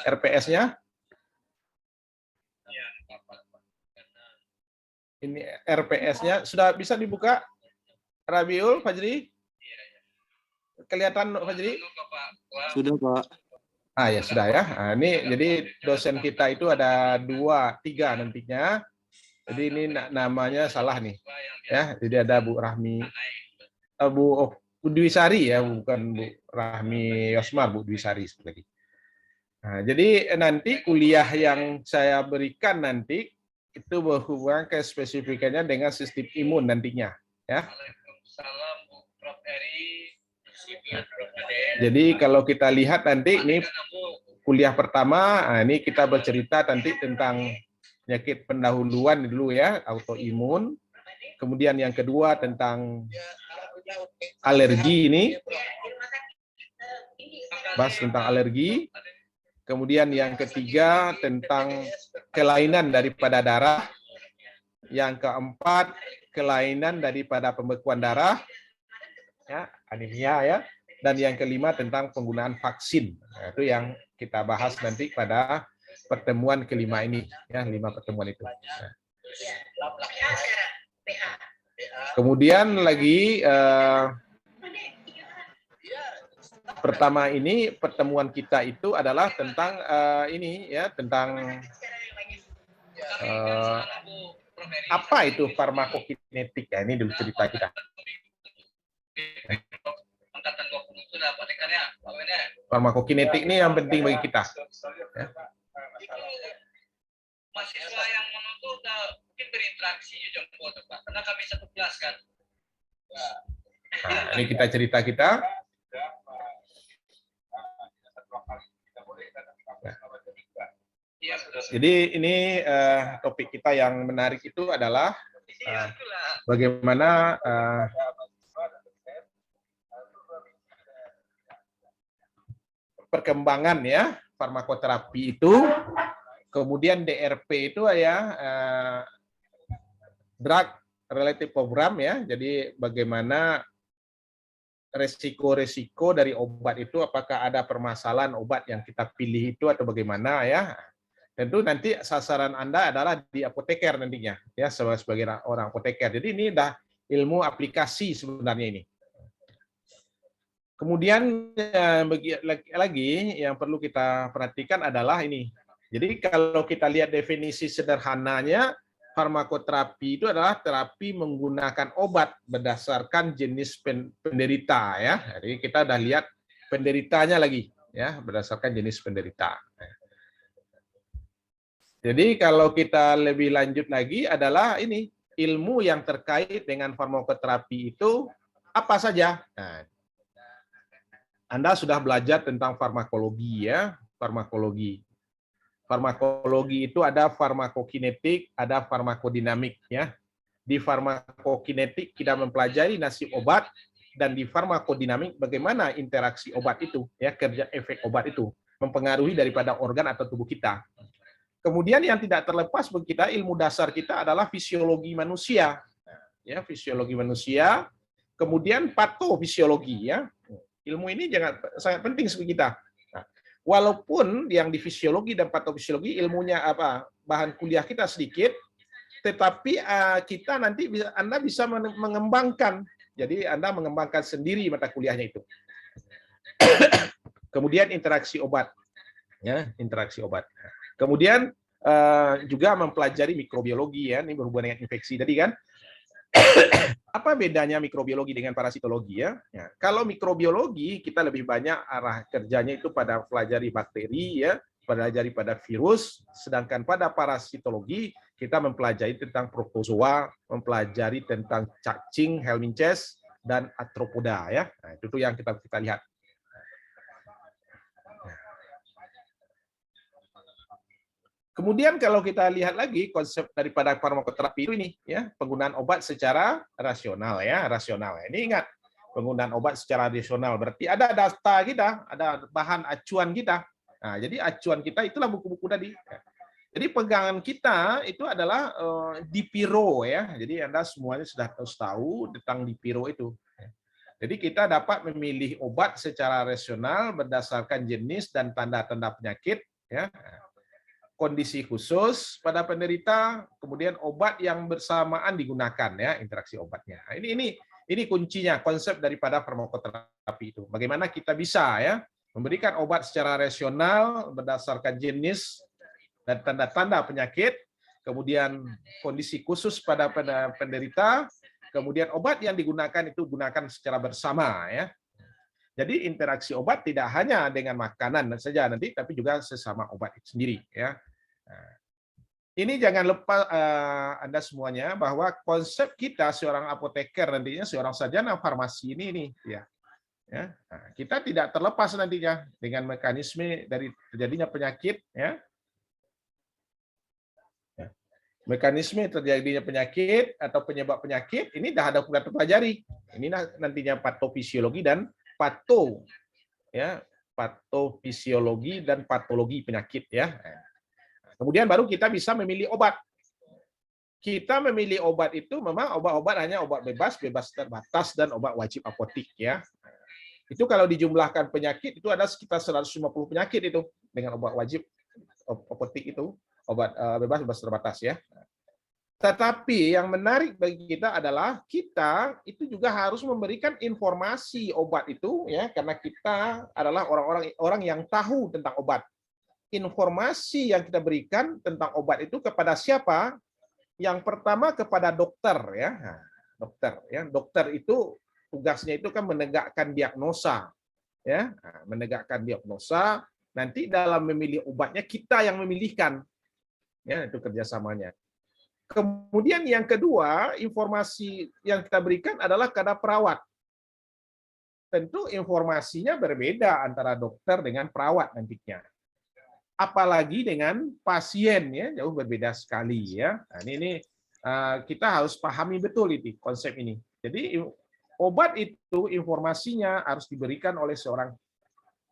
RPS-nya. Ini RPS-nya sudah bisa dibuka, Rabiul, Fajri? Kelihatan, Fajri? Sudah, Pak. Ah ya sudah ya. Nah, ini jadi dosen kita itu ada 2, 3 nantinya. Jadi ini namanya salah nih, ya. Jadi ada Bu Rahmi, Bu Dwi Sari ya, bukan Bu Rahmi Yosmar, Bu Dwi Sari lagi. Nah, jadi nanti kuliah yang saya berikan nanti itu berhubungan ke spesifikannya dengan sistem imun nantinya, ya. Jadi kalau kita lihat nanti ini kuliah pertama, nah ini kita bercerita nanti tentang penyakit pendahuluan dulu ya, autoimun. Kemudian yang kedua tentang alergi ini, bahas tentang alergi. Kemudian yang ketiga tentang kelainan daripada darah. Yang keempat kelainan daripada pembekuan darah, ya, anemia ya. Dan yang kelima tentang penggunaan vaksin. Nah, itu yang kita bahas nanti pada pertemuan kelima ini, ya, 5 pertemuan itu. Nah. Kemudian lagi pertama ini pertemuan kita itu adalah tentang ini ya, tentang apa itu farmakokinetik ya, ini dulu cerita kita. Farmakokinetik ini yang penting bagi kita. Ya. Mahasiswa yang menuntut mungkin berinteraksi juga Pak, karena kami satu kelas kan. Nah, ini kita cerita kita. Jadi ini topik kita yang menarik itu adalah bagaimana perkembangan ya farmakoterapi itu, kemudian DRP itu ya drug relative program ya. Jadi bagaimana resiko-resiko dari obat itu, apakah ada permasalahan obat yang kita pilih itu atau bagaimana ya. Tentu nanti sasaran Anda adalah di apoteker nantinya, ya sebagai orang apoteker. Jadi ini dah ilmu aplikasi sebenarnya ini. Kemudian lagi yang perlu kita perhatikan adalah ini. Jadi kalau kita lihat definisi sederhananya, farmakoterapi itu adalah terapi menggunakan obat berdasarkan jenis penderita ya. Jadi kita udah lihat penderitanya lagi ya, berdasarkan jenis penderita. Jadi kalau kita lebih lanjut lagi adalah ini, ilmu yang terkait dengan farmakoterapi itu apa saja? Nah, Anda sudah belajar tentang farmakologi ya, farmakologi. Farmakologi itu ada farmakokinetik, ada farmakodinamik ya. Di farmakokinetik kita mempelajari nasib obat, dan di farmakodinamik bagaimana interaksi obat itu ya, kerja efek obat itu mempengaruhi daripada organ atau tubuh kita. Kemudian yang tidak terlepas bagi kita, ilmu dasar kita adalah fisiologi manusia. Ya, fisiologi manusia, kemudian patofisiologi ya. Ilmu ini sangat penting bagi kita. Nah, walaupun yang di fisiologi dan patofisiologi ilmunya bahan kuliah kita sedikit, tetapi kita nanti Anda bisa mengembangkan. Jadi Anda mengembangkan sendiri mata kuliahnya itu. Kemudian interaksi obat. Ya, interaksi obat. Kemudian juga mempelajari mikrobiologi ya, ini berhubungan dengan infeksi tadi kan. Apa bedanya mikrobiologi dengan parasitologi ya? Ya? Kalau mikrobiologi kita lebih banyak arah kerjanya itu pada pelajari bakteri ya, pelajari pada virus, sedangkan pada parasitologi kita mempelajari tentang protozoa, mempelajari tentang cacing, helminths dan arthropoda ya. Nah, itu yang kita lihat. Kemudian kalau kita lihat lagi konsep daripada farmakoterapi ini ya, penggunaan obat secara rasional ya, rasional. Ini ingat, penggunaan obat secara rasional berarti ada data kita, ada bahan acuan kita. Nah, jadi acuan kita itulah buku-buku tadi. Jadi pegangan kita itu adalah Dipiro ya. Jadi Anda semuanya sudah tahu tentang Dipiro itu. Jadi kita dapat memilih obat secara rasional berdasarkan jenis dan tanda-tanda penyakit, ya, kondisi khusus pada penderita, kemudian obat yang bersamaan digunakan, ya, interaksi obatnya. Nah, ini kuncinya, konsep daripada farmakoterapi itu. Bagaimana kita bisa, ya, memberikan obat secara rasional berdasarkan jenis dan tanda-tanda penyakit, kemudian kondisi khusus pada penderita, kemudian obat yang digunakan itu gunakan secara bersama, ya. Jadi interaksi obat tidak hanya dengan makanan saja nanti, tapi juga sesama obat itu sendiri, ya. Nah, ini jangan lupa Anda semuanya bahwa konsep kita seorang apoteker nantinya, seorang sarjana farmasi ini nih, ya. Ya, nah, kita tidak terlepas nantinya dengan mekanisme dari terjadinya penyakit, ya. Mekanisme terjadinya penyakit atau penyebab penyakit ini sudah pelajari. Ini nantinya patofisiologi dan patofisiologi dan patologi penyakit, ya. Kemudian baru kita bisa memilih obat. Kita memilih obat itu memang obat-obat hanya obat bebas terbatas dan obat wajib apotik, ya. Itu kalau dijumlahkan penyakit itu ada sekitar 150 penyakit itu dengan obat wajib apotik itu. Obat bebas terbatas, ya. Tetapi yang menarik bagi kita adalah kita itu juga harus memberikan informasi obat itu, ya, karena kita adalah orang yang tahu tentang obat. Informasi yang kita berikan tentang obat itu kepada siapa? Yang pertama kepada dokter, ya. Nah, dokter, ya. Dokter itu tugasnya itu kan menegakkan diagnosa, ya. Nah, menegakkan diagnosa. Nanti dalam memilih obatnya kita yang memilihkan. Ya, itu kerjasamanya. Kemudian yang kedua, informasi yang kita berikan adalah kepada perawat. Tentu informasinya berbeda antara dokter dengan perawat nantinya. Apalagi dengan pasien, ya, jauh berbeda sekali, ya. Nah, ini kita harus pahami betul ini konsep ini. Jadi obat itu informasinya harus diberikan oleh seorang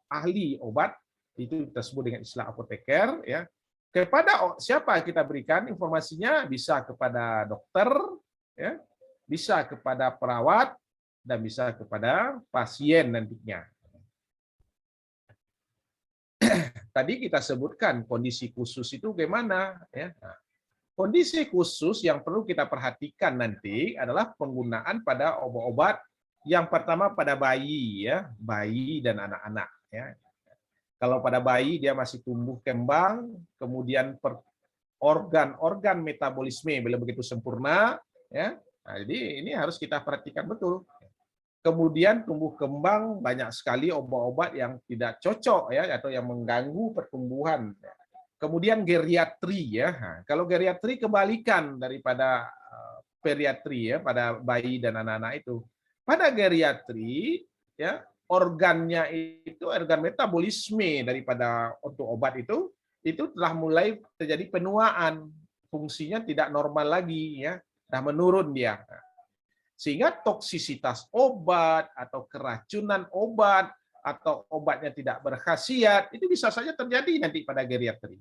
ahli obat, itu kita sebut dengan istilah apoteker, ya. Kepada siapa kita berikan informasinya? Bisa kepada dokter, ya, bisa kepada perawat, dan bisa kepada pasien nantinya. Tadi kita sebutkan kondisi khusus itu bagaimana, ya. Kondisi khusus yang perlu kita perhatikan nanti adalah penggunaan pada obat-obat yang pertama pada bayi, ya, bayi dan anak-anak, ya. Kalau pada bayi dia masih tumbuh kembang, kemudian organ-organ metabolisme belum begitu sempurna, ya. Nah, jadi ini harus kita perhatikan betul. Kemudian tumbuh kembang banyak sekali obat-obat yang tidak cocok, ya, atau yang mengganggu pertumbuhan. Kemudian geriatri, ya. Nah, kalau geriatri kebalikan daripada periatri, ya, pada bayi dan anak-anak itu. Pada geriatri, ya, organnya itu organ metabolisme daripada untuk obat itu telah mulai terjadi penuaan, fungsinya tidak normal lagi, ya, dah menurun dia. Sehingga toksisitas obat atau keracunan obat atau obatnya tidak berkhasiat itu bisa saja terjadi nanti pada geriatri.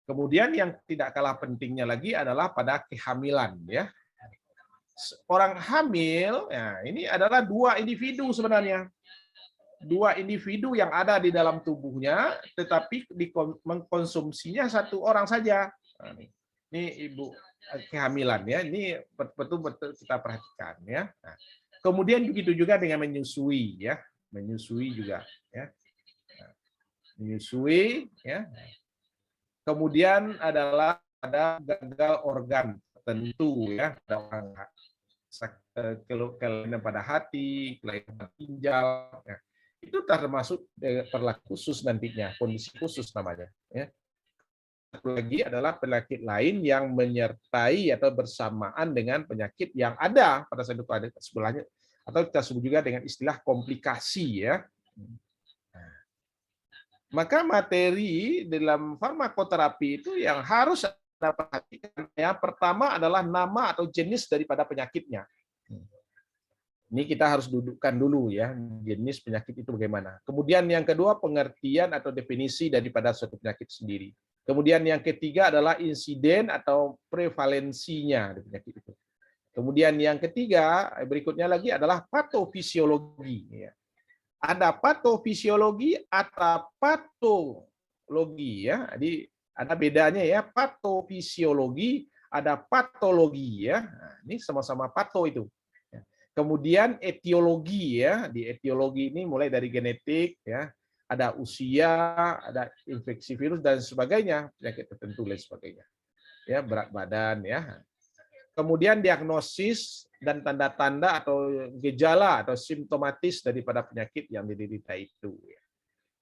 Kemudian yang tidak kalah pentingnya lagi adalah pada kehamilan, ya. Orang hamil, ya, ini adalah dua individu sebenarnya. Dua individu yang ada di dalam tubuhnya, tetapi mengkonsumsinya satu orang saja. Nah, ini ibu kehamilan, ya, ini betul-betul kita perhatikan, ya. Nah, kemudian begitu juga dengan menyusui, ya, menyusui juga, ya. Nah, menyusui, ya. Kemudian adalah ada gagal organ tertentu, ya, ada orang kelainan pada hati, kelainan pada ginjal, ya. Itu termasuk berlaku khusus nantinya, kondisi khusus namanya, ya. Satu lagi adalah penyakit lain yang menyertai atau bersamaan dengan penyakit yang ada pada saat itu ada sebelahnya, atau kita sebut juga dengan istilah komplikasi, ya. Maka materi dalam farmakoterapi itu yang harus Anda perhatikan, ya, pertama adalah nama atau jenis daripada penyakitnya. Ini kita harus dudukkan dulu, ya, jenis penyakit itu bagaimana. Kemudian yang kedua pengertian atau definisi daripada suatu penyakit sendiri. Kemudian yang ketiga adalah insiden atau prevalensinya dari penyakit itu. Kemudian yang ketiga, berikutnya lagi adalah patofisiologi. Ya. Ada patofisiologi atau patologi ya. Jadi ada bedanya ya, patofisiologi, ada patologi ya. Nah, ini sama-sama pato itu. Ya. Kemudian etiologi ya. Di etiologi ini mulai dari genetik ya, ada usia, ada infeksi virus dan sebagainya, penyakit tertentu dan sebagainya. Ya, berat badan ya. Kemudian diagnosis dan tanda-tanda atau gejala atau simptomatis daripada penyakit yang diderita itu.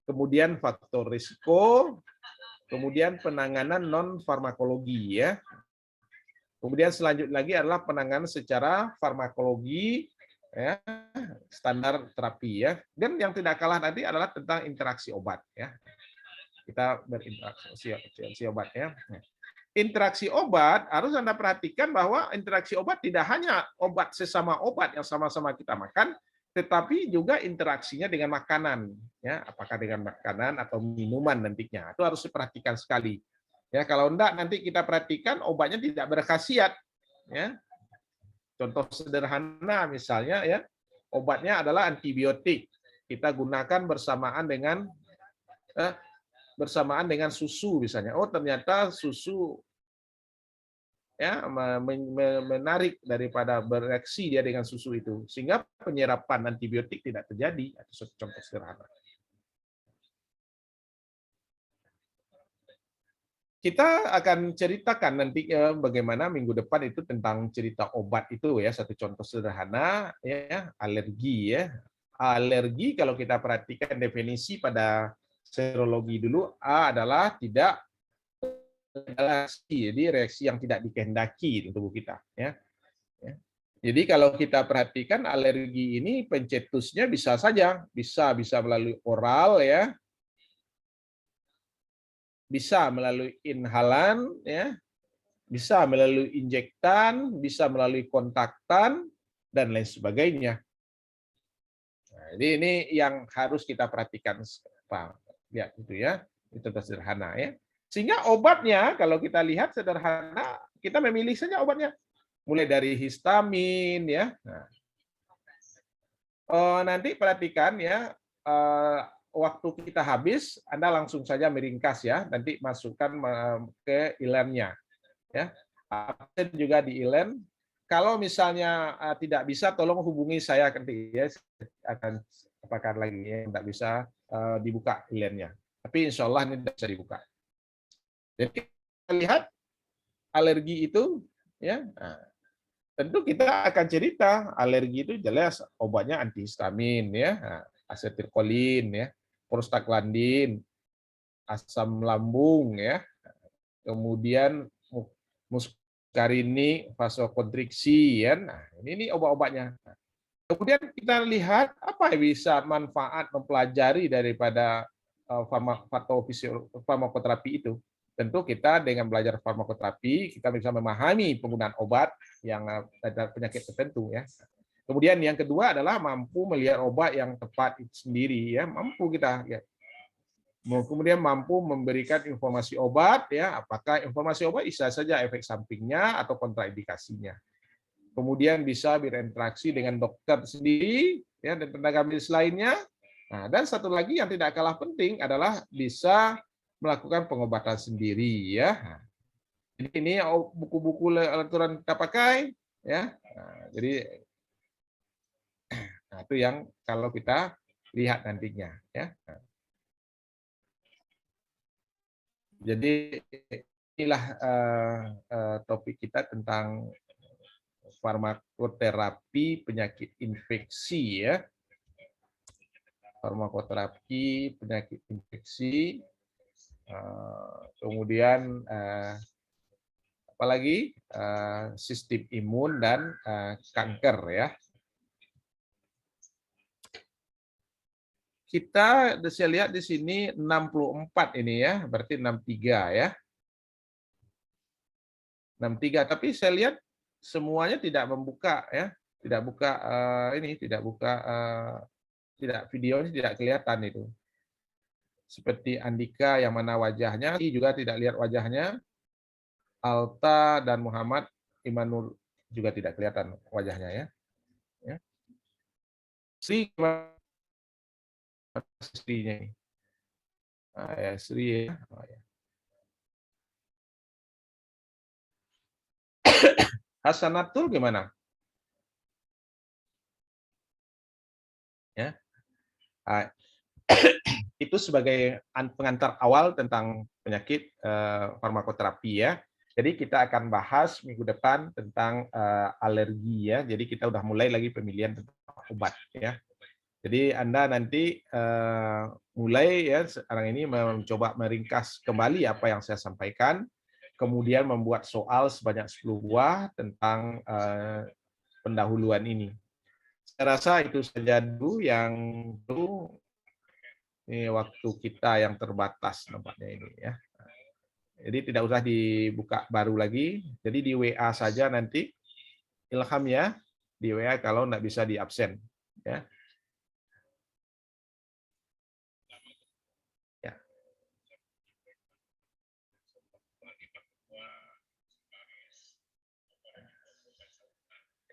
Kemudian faktor risiko, kemudian penanganan non farmakologi ya. Kemudian selanjutnya lagi adalah penanganan secara farmakologi ya, standar terapi ya. Dan yang tidak kalah tadi adalah tentang interaksi obat ya. Kita berinteraksi obat ya. Interaksi obat harus Anda perhatikan bahwa interaksi obat tidak hanya obat sesama obat yang sama-sama kita makan, tetapi juga interaksinya dengan makanan, ya, apakah dengan makanan atau minuman nantinya. Itu harus diperhatikan sekali. Ya, kalau enggak nanti kita perhatikan obatnya tidak berkhasiat, ya. Contoh sederhana misalnya ya, obatnya adalah antibiotik. Kita gunakan bersamaan dengan susu misalnya. Oh, ternyata susu ya menarik daripada bereaksi dia dengan susu itu sehingga penyerapan antibiotik tidak terjadi. Itu contoh sederhana. Kita akan ceritakan nanti bagaimana minggu depan itu tentang cerita obat itu ya, satu contoh sederhana ya, alergi ya. Alergi kalau kita perhatikan definisi pada serologi dulu, A adalah tidak reaksi, jadi reaksi yang tidak dikehendaki di tubuh kita ya. Jadi kalau kita perhatikan alergi ini pencetusnya bisa saja bisa melalui oral ya, bisa melalui inhalan ya, bisa melalui injektan, bisa melalui kontaktan dan lain sebagainya. Nah, ini yang harus kita perhatikan Pak. Ya, itu ya. Itu sederhana ya. Sehingga obatnya kalau kita lihat sederhana, kita memilih saja obatnya. Mulai dari histamin ya. Nah, nanti perhatikan ya, waktu kita habis, Anda langsung saja meringkas ya, nanti masukkan ke e-learn-nya. Ya. Absen juga di e-learn. Kalau misalnya tidak bisa, tolong hubungi saya nanti ya, akan apakan lagi ya, tidak bisa dibuka e-learn-nya. Tapi insya Allah ini bisa dibuka. Jadi kita lihat alergi itu, ya. Nah, tentu kita akan cerita alergi itu jelas obatnya antihistamin ya, asetilkolin ya, prostaglandin, asam lambung ya, kemudian muskarini, vasokonstriksi ya. Nah, ini obat-obatnya. Kemudian kita lihat apa yang bisa manfaat mempelajari daripada farmakoterapi itu. Tentu kita dengan belajar farmakoterapi kita bisa memahami penggunaan obat yang ada penyakit tertentu ya. Kemudian yang kedua adalah mampu melihat obat yang tepat itu sendiri ya, mampu kita ya. Kemudian mampu memberikan informasi obat ya, apakah informasi obat bisa saja efek sampingnya atau kontraindikasinya. Kemudian bisa berinteraksi dengan dokter sendiri ya dan tenaga medis lainnya. Nah, dan satu lagi yang tidak kalah penting adalah bisa melakukan pengobatan sendiri ya. Jadi ini buku-buku aturan kita pakai ya. Nah, jadi itu yang kalau kita lihat nantinya ya. Jadi inilah topik kita tentang farmakoterapi penyakit infeksi ya. Farmakoterapi penyakit infeksi, kemudian apalagi sistem imun dan kanker ya. Kita bisa lihat di sini 64 ini ya, berarti 63 ya. 63, tapi saya lihat semuanya tidak membuka ya, tidak buka tidak videonya tidak kelihatan itu. Seperti Andika yang mana wajahnya juga tidak lihat wajahnya. Alta dan Muhammad Imanul juga tidak kelihatan wajahnya ya. Ya. Sri, gimana Srinya ini? Ah, ya, Sri ya. Oh, ya. Hasanatul gimana? Ya. Ah, itu sebagai pengantar awal tentang penyakit farmakoterapi ya. Jadi kita akan bahas minggu depan tentang alergi ya. Jadi kita udah mulai lagi pemilihan tentang obat ya. Jadi Anda nanti mulai ya sekarang ini mencoba meringkas kembali apa yang saya sampaikan, kemudian membuat soal sebanyak 10 buah tentang pendahuluan ini. Saya rasa itu saja dulu yang perlu. Ini waktu kita yang terbatas nampaknya ini ya. Jadi tidak usah dibuka baru lagi. Jadi di WA saja nanti Ilham ya, di WA kalau nggak bisa di absen ya. Ya.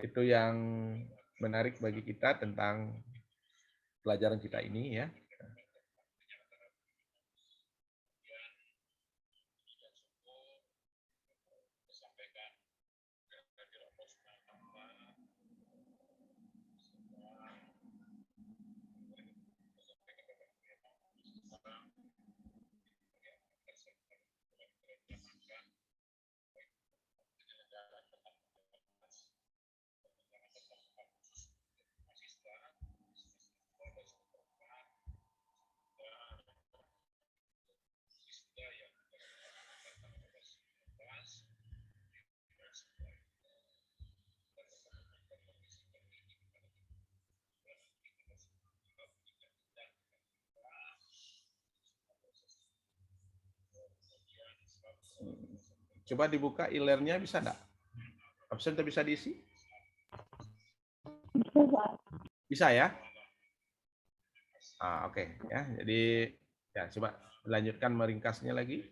Itu yang menarik bagi kita tentang pelajaran kita ini ya. Coba dibuka e-learn-nya bisa enggak? Absen bisa diisi? Bisa ya? Oke ya. Jadi ya coba lanjutkan meringkasnya lagi.